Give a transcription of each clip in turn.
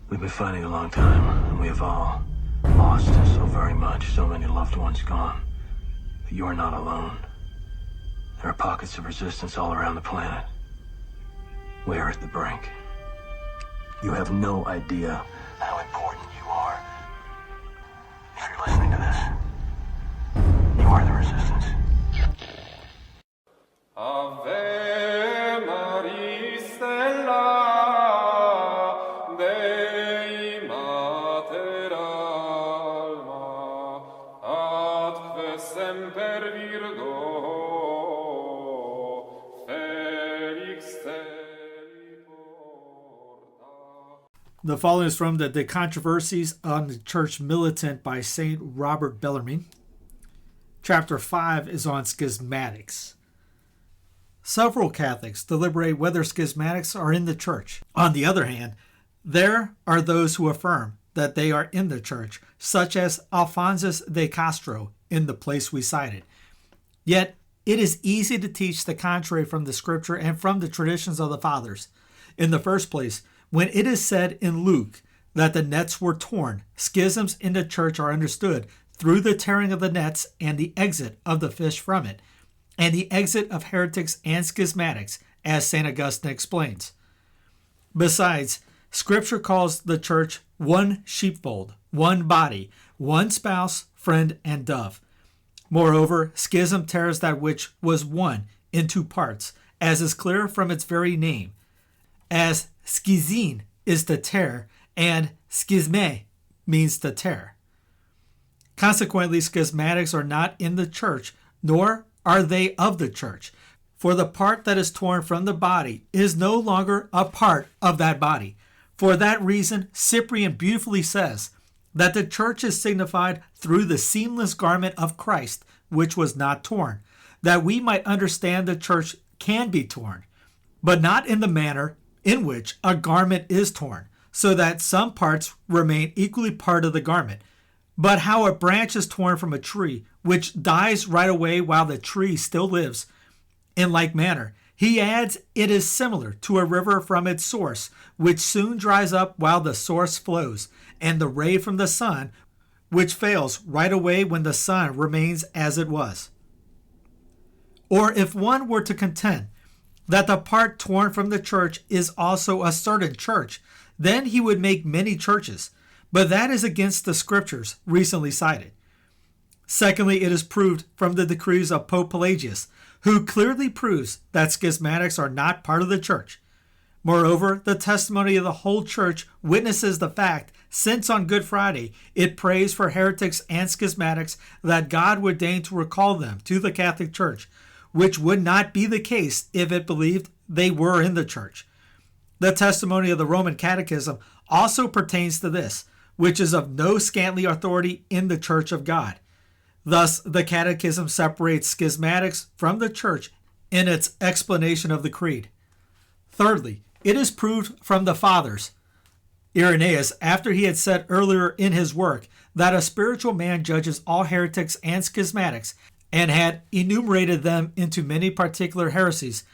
We've been fighting a long time, and we have all lost so very much, so many loved ones gone. But you are not alone. There are pockets of resistance all around the planet. We are at the brink. You have no idea how important you are. If you're listening to this, you are the resistance. Ave Maria Stella, Dei Mater Alma, atque semper Virgo, Felix te porta. The following is from the Controversies on the Church Militant by Saint Robert Bellarmine. Chapter 5 is on Schismatics. Several Catholics deliberate whether schismatics are in the Church. On the other hand, there are those who affirm that they are in the Church, such as Alphonsus de Castro in the place we cited. Yet, it is easy to teach the contrary from the Scripture and from the traditions of the Fathers. In the first place, when it is said in Luke that the nets were torn, schisms in the Church are understood through the tearing of the nets and the exit of the fish from it, and the exit of heretics and schismatics, as St. Augustine explains. Besides, Scripture calls the Church one sheepfold, one body, one spouse, friend, and dove. Moreover, schism tears that which was one into parts, as is clear from its very name, as schizin is to tear, and schisme means to tear. Consequently, schismatics are not in the Church, nor are they of the Church, for the part that is torn from the body is no longer a part of that body. For that reason, Cyprian beautifully says that the Church is signified through the seamless garment of Christ, which was not torn, that we might understand the Church can be torn, but not in the manner in which a garment is torn, so that some parts remain equally part of the garment, but how a branch is torn from a tree, which dies right away while the tree still lives. In like manner, he adds, it is similar to a river from its source, which soon dries up while the source flows, and the ray from the sun, which fails right away when the sun remains as it was. Or if one were to contend that the part torn from the Church is also a certain church, then he would make many churches, but that is against the Scriptures recently cited. Secondly, it is proved from the decrees of Pope Pelagius, who clearly proves that schismatics are not part of the Church. Moreover, the testimony of the whole Church witnesses the fact, since on Good Friday it prays for heretics and schismatics, that God would deign to recall them to the Catholic Church, which would not be the case if it believed they were in the Church. The testimony of the Roman Catechism also pertains to this, which is of no scantly authority in the Church of God. Thus, the Catechism separates schismatics from the Church in its explanation of the Creed. Thirdly, it is proved from the Fathers. Irenaeus, after he had said earlier in his work that a spiritual man judges all heretics and schismatics, and had enumerated them into many particular heresies,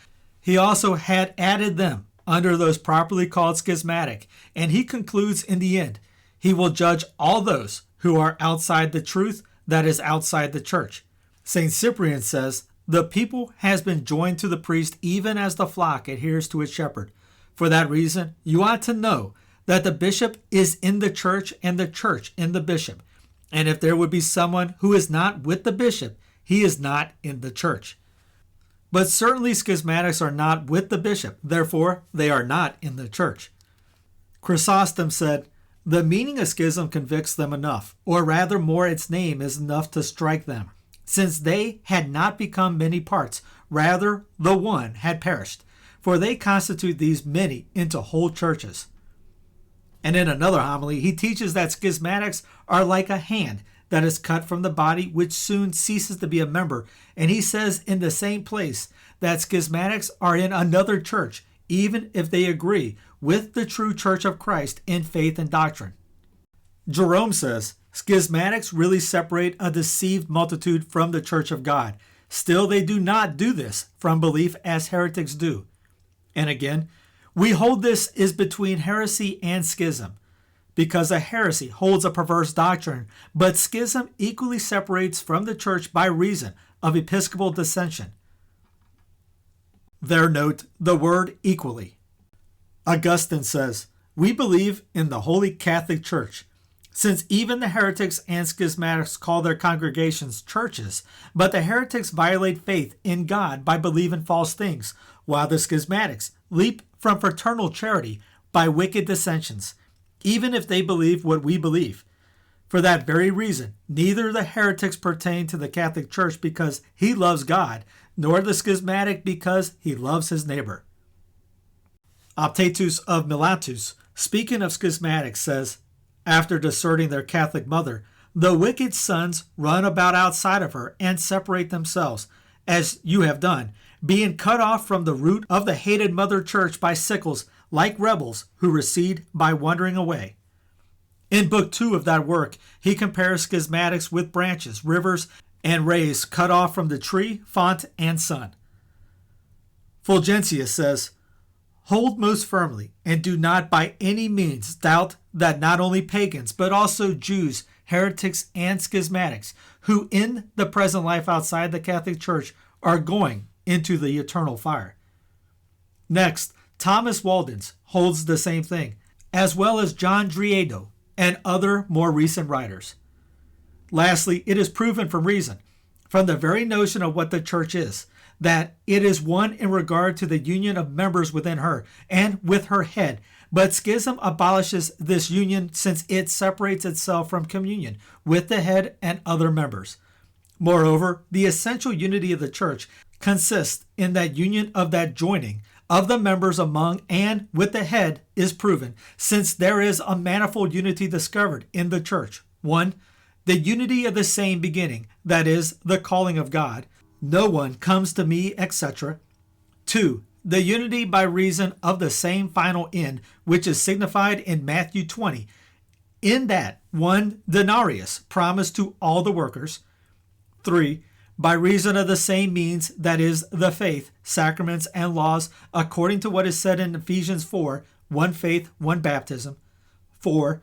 he also had added them under those properly called schismatic, and he concludes in the end, he will judge all those who are outside the truth, that is outside the Church. St. Cyprian says, the people has been joined to the priest even as the flock adheres to its shepherd. For that reason, you ought to know that the bishop is in the Church and the Church in the bishop. And if there would be someone who is not with the bishop, he is not in the Church. But certainly schismatics are not with the bishop, therefore they are not in the Church. Chrysostom said, the meaning of schism convicts them enough, or rather more its name is enough to strike them, since they had not become many parts, rather the one had perished, for they constitute these many into whole churches. And in another homily, he teaches that schismatics are like a hand that is cut from the body, which soon ceases to be a member, and he says in the same place that schismatics are in another church, even if they agree with the true Church of Christ in faith and doctrine. Jerome says, schismatics really separate a deceived multitude from the Church of God. Still, they do not do this from belief as heretics do. And again, we hold this is between heresy and schism. because a heresy holds a perverse doctrine, but schism equally separates from the church by reason of episcopal dissension. There note the word equally. Augustine says, "We believe in the Holy Catholic Church, since even the heretics and schismatics call their congregations churches, but the heretics violate faith in God by believing false things, while the schismatics leap from fraternal charity by wicked dissensions, even if they believe what we believe. For that very reason, neither the heretics pertain to the Catholic Church because he loves God, nor the schismatic because he loves his neighbor." Optatus of Miletus, speaking of schismatics, says, after deserting their Catholic mother, "The wicked sons run about outside of her and separate themselves, as you have done, being cut off from the root of the hated mother church by sickles, like rebels who recede by wandering away." In Book 2 of that work, he compares schismatics with branches, rivers, and rays cut off from the tree, font, and sun. Fulgentius says, "Hold most firmly, and do not by any means doubt that not only pagans, but also Jews, heretics, and schismatics, who in the present life outside the Catholic Church are going into the eternal fire." Next, Thomas Waldens holds the same thing, as well as John Driedo and other more recent writers. Lastly, it is proven from reason, from the very notion of what the church is, that it is one in regard to the union of members within her and with her head, but schism abolishes this union since it separates itself from communion with the head and other members. Moreover, the essential unity of the church consists in that union of that joining of the members among and with the head is proven, since there is a manifold unity discovered in the church. 1. The unity of the same beginning, that is, the calling of God. "No one comes to me," etc. 2. The unity by reason of the same final end, which is signified in Matthew 20, in that 1 denarius promised to all the workers. 3. By reason of the same means, that is, the faith, sacraments, and laws, according to what is said in Ephesians 4, one faith, one baptism. 4.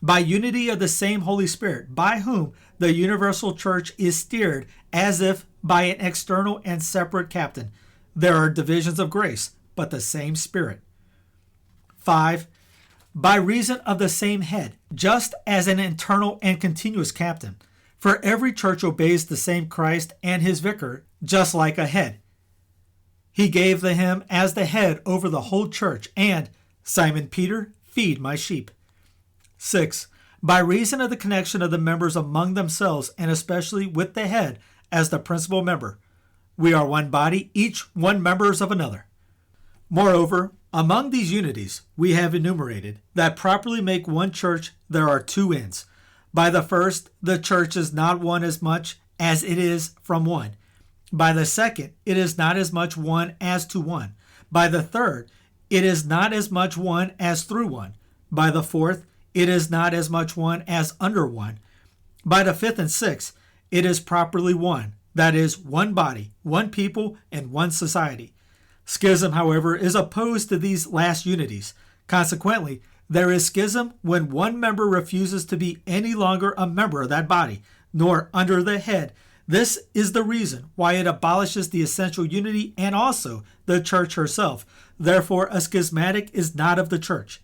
By unity of the same Holy Spirit, by whom the universal church is steered as if by an external and separate captain. There are divisions of grace, but the same Spirit. 5. By reason of the same head, just as an internal and continuous captain. For every church obeys the same Christ and his vicar, just like a head. He gave him as the head over the whole church, and, Simon Peter, feed my sheep. 6. By reason of the connection of the members among themselves, and especially with the head as the principal member. We are one body, each one members of another. Moreover, among these unities we have enumerated that properly make one church there are two ends. By the first, the church is not one as much as it is from one. By the second, it is not as much one as to one. By the third, it is not as much one as through one. By the fourth, it is not as much one as under one. By the fifth and sixth, it is properly one, that is, one body, one people, and one society. Schism, however, is opposed to these last unities. Consequently, there is schism when one member refuses to be any longer a member of that body, nor under the head. This is the reason why it abolishes the essential unity and also the church herself. Therefore, a schismatic is not of the church.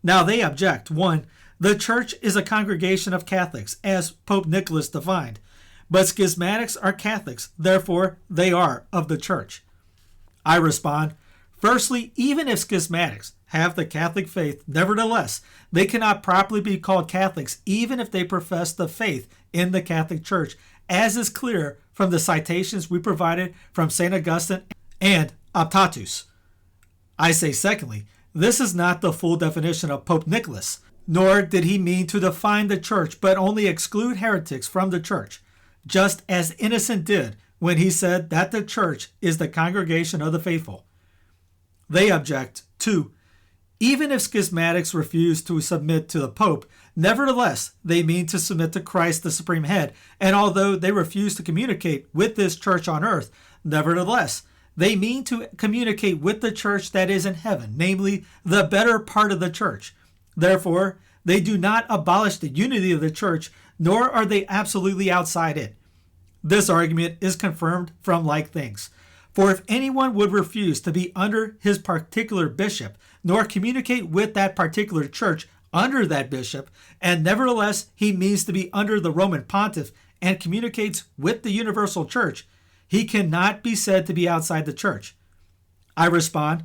Now they object. 1. The church is a congregation of Catholics, as Pope Nicholas defined. But schismatics are Catholics, therefore they are of the church. I respond, firstly, even if schismatics have the Catholic faith, nevertheless, they cannot properly be called Catholics even if they profess the faith in the Catholic Church, as is clear from the citations we provided from St. Augustine and Optatus. I say secondly, this is not the full definition of Pope Nicholas, nor did he mean to define the church, but only exclude heretics from the church, just as Innocent did when he said that the church is the congregation of the faithful. They object, 2. Even if schismatics refuse to submit to the Pope, nevertheless, they mean to submit to Christ the Supreme Head, and although they refuse to communicate with this church on earth, nevertheless, they mean to communicate with the church that is in heaven, namely, the better part of the church. Therefore, They do not abolish the unity of the church, nor are they absolutely outside it. This argument is confirmed from like things. For if anyone would refuse to be under his particular bishop, nor communicate with that particular church under that bishop, and nevertheless he means to be under the Roman pontiff and communicates with the universal church, he cannot be said to be outside the church. I respond,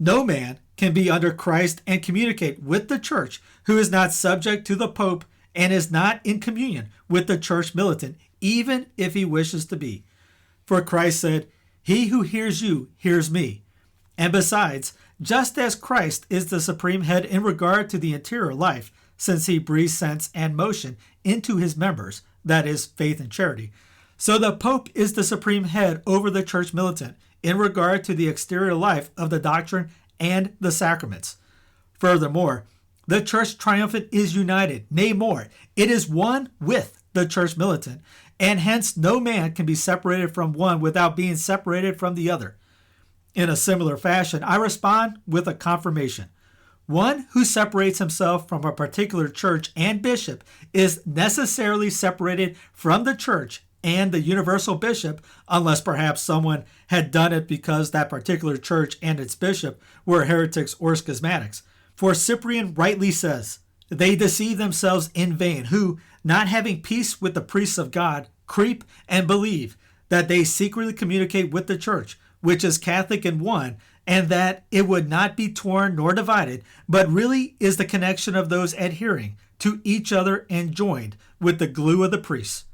no man can be under Christ and communicate with the church who is not subject to the Pope and is not in communion with the Church Militant, even if he wishes to be. For Christ said, he who hears you hears me. And besides, just as Christ is the supreme head in regard to the interior life, since he breathes sense and motion into his members, that is, faith and charity, so the Pope is the supreme head over the Church Militant in regard to the exterior life of the doctrine and the sacraments. Furthermore, the Church Triumphant is united, nay more, it is one with the Church Militant, and hence no man can be separated from one without being separated from the other. In a similar fashion, I respond with a confirmation. One who separates himself from a particular church and bishop is necessarily separated from the church and the universal bishop, unless perhaps someone had done it because that particular church and its bishop were heretics or schismatics. For Cyprian rightly says, they deceive themselves in vain, who, not having peace with the priests of God, creep and believe that they secretly communicate with the church, which is Catholic and one, and that it would not be torn nor divided, but really is the connection of those adhering to each other and joined with the glue of the priests.